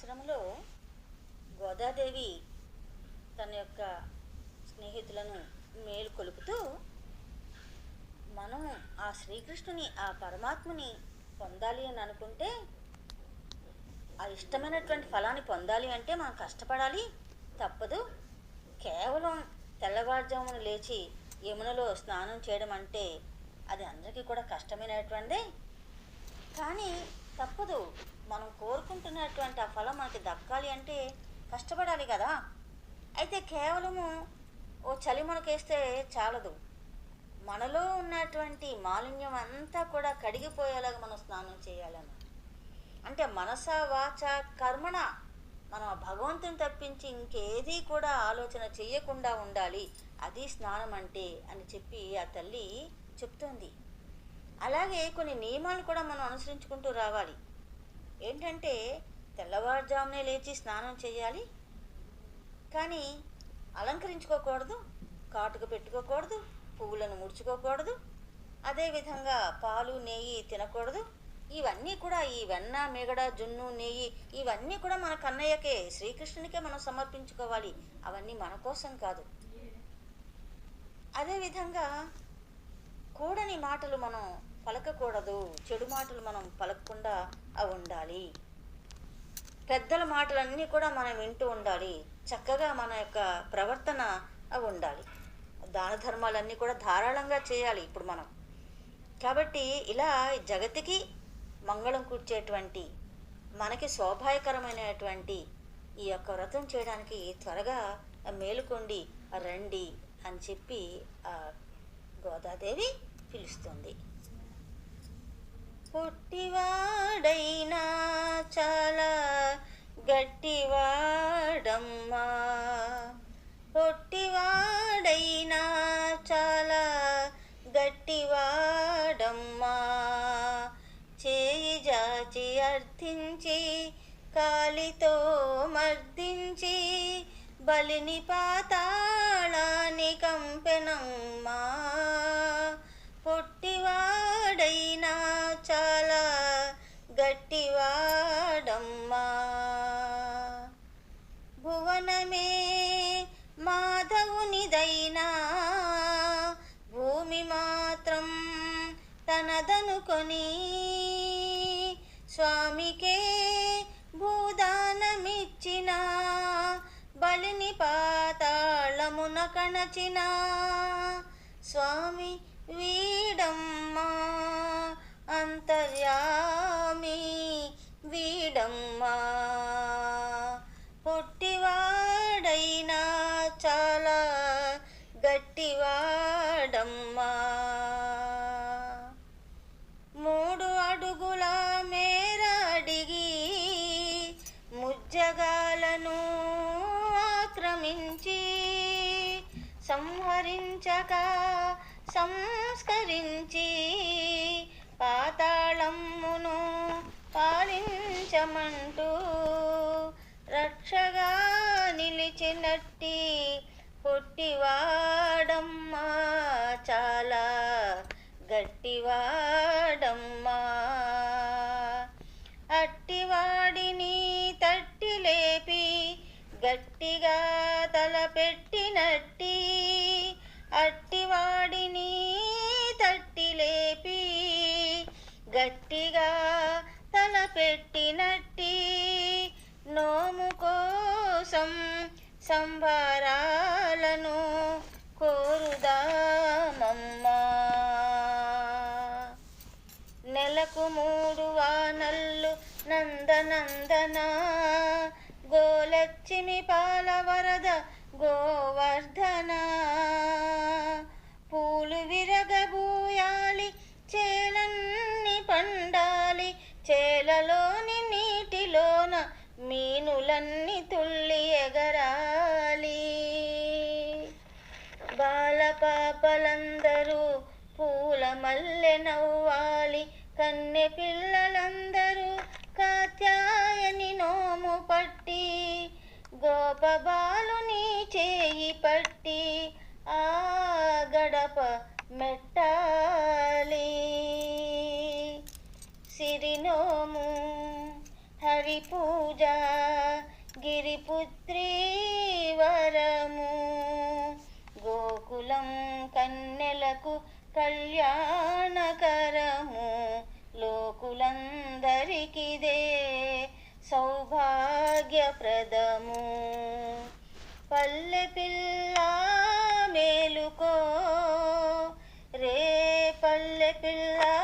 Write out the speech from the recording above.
ఆశ్రమంలో గోదాదేవి తన యొక్క స్నేహితులను మేలుకొలుపుతూ మనం ఆ శ్రీకృష్ణుని ఆ పరమాత్మని పొందాలి అని అనుకుంటే ఆ ఇష్టమైనటువంటి ఫలాన్ని పొందాలి అంటే మనం కష్టపడాలి, తప్పదు. కేవలం తెల్లవారుజామున లేచి యమునలో స్నానం చేయడం అంటే అది అందరికీ కూడా కష్టమైనటువంటిదే. కానీ తప్పదు, మనం కోరుకుంటున్నటువంటి ఆ ఫలం మనకి దక్కాలి అంటే కష్టపడాలి కదా. అయితే కేవలము ఓ చలి మనకేస్తే చాలదు, మనలో ఉన్నటువంటి మాలిన్యం అంతా కూడా కడిగిపోయేలాగా మనం స్నానం చేయాలన్న. అంటే మనస వాచ కర్మణ మనం భగవంతుని తప్పించి ఇంకేది కూడా ఆలోచన చెయ్యకుండా ఉండాలి, అది స్నానం అంటే అని చెప్పి ఆ తల్లి చెప్తోంది. అలాగే కొన్ని నియమాలు కూడా మనం అనుసరించుకుంటూ రావాలి. ఏంటంటే తెల్లవారుజామునే లేచి స్నానం చేయాలి, కానీ అలంకరించుకోకూడదు, కాటుక పెట్టుకోకూడదు, పువ్వులను ముడుచుకోకూడదు, అదేవిధంగా పాలు నెయ్యి తినకూడదు. ఇవన్నీ కూడా ఈ వెన్న మిగడ జున్ను నెయ్యి ఇవన్నీ కూడా మన కన్నయ్యకే శ్రీకృష్ణునికే మనం సమర్పించుకోవాలి, అవన్నీ మన కోసం కాదు. అదేవిధంగా కూడని మాటలు మనం పలకకూడదు, చెడు మాటలు మనం పలకకుండా ఉండాలి. పెద్దల మాటలన్నీ కూడా మనం వింటూ ఉండాలి, చక్కగా మన యొక్క ప్రవర్తన ఉండాలి. దాన ధర్మాలన్నీ కూడా ధారాళంగా చేయాలి ఇప్పుడు మనం. కాబట్టి ఇలా జగతికి మంగళం కూర్చేటువంటి మనకి శోభాయకరమైనటువంటి ఈ యొక్క వ్రతం చేయడానికి త్వరగా మేలుకోండి రండి అని చెప్పి గోదాదేవి పిలుస్తుంది. పుట్టివాడైనా చాలా గట్టివాడమ్మా, పొట్టివాడైనా చాలా గట్టివాడమ్మా, చేయి జాచి అర్థించి కాలితో మర్దించి బలిని పాతాళాని కంపెనమ్మా, పొట్టివాడైనా చాలా గట్టివాడమ్మా, భువనమే మాధవునిదైనా భూమి మాత్రం తనదనుకొని స్వామికే భూదానమిచ్చిన బలిని పాతాళమున కణచిన స్వామి వీడమ్మా, అంతర్యామి వీడమ్మా, పొట్టివాడైనా చాలా గట్టివాడమ్మా, 3 అడుగుల మేర అడిగి ముజ్జగాలను ఆక్రమించి సంహరించక సంస్కరించి పాతాళమ్మును పాలించమంటూ రక్షగా నిలిచినట్టి పొట్టివాడమ్మా, చాలా గట్టివాడమ్మా, అట్టివాడిని తట్టి లేపి గట్టిగా తలపెట్టినట్టి, అట్టివాడిని తట్టి లేపి గట్టిగా తలపెట్టినట్టి, నోము కోసం సంభారాలను కోరుదామమ్మా, నెలకు 3 వానల్లు నందనందన గోలక్ష్మి పాలవరద గోవర్ధన, పూలు విరగబూయాలి చేలన్ని పండాలి, చేలలోని నీటిలోన మీనులన్నీ తుళ్ళి ఎగరాలి, బాలపాపలందరూ పూల మల్లె నవ్వాలి, కన్నె పిల్లలందరూ కాత్యాయని నోము పట్టి గోపబాలుని చేయి పట్టి ఆ గడప మెట్టాలి, సిరినోము హరి పూజ గిరిపుత్రీ వరము. గోకులం కన్నెలకు కళ్యాణకరము. లోకులందరికిదే సౌభాగ్యప్రదము. పల్లె పిల్ల మేలుకో రే పల్లె పిల్ల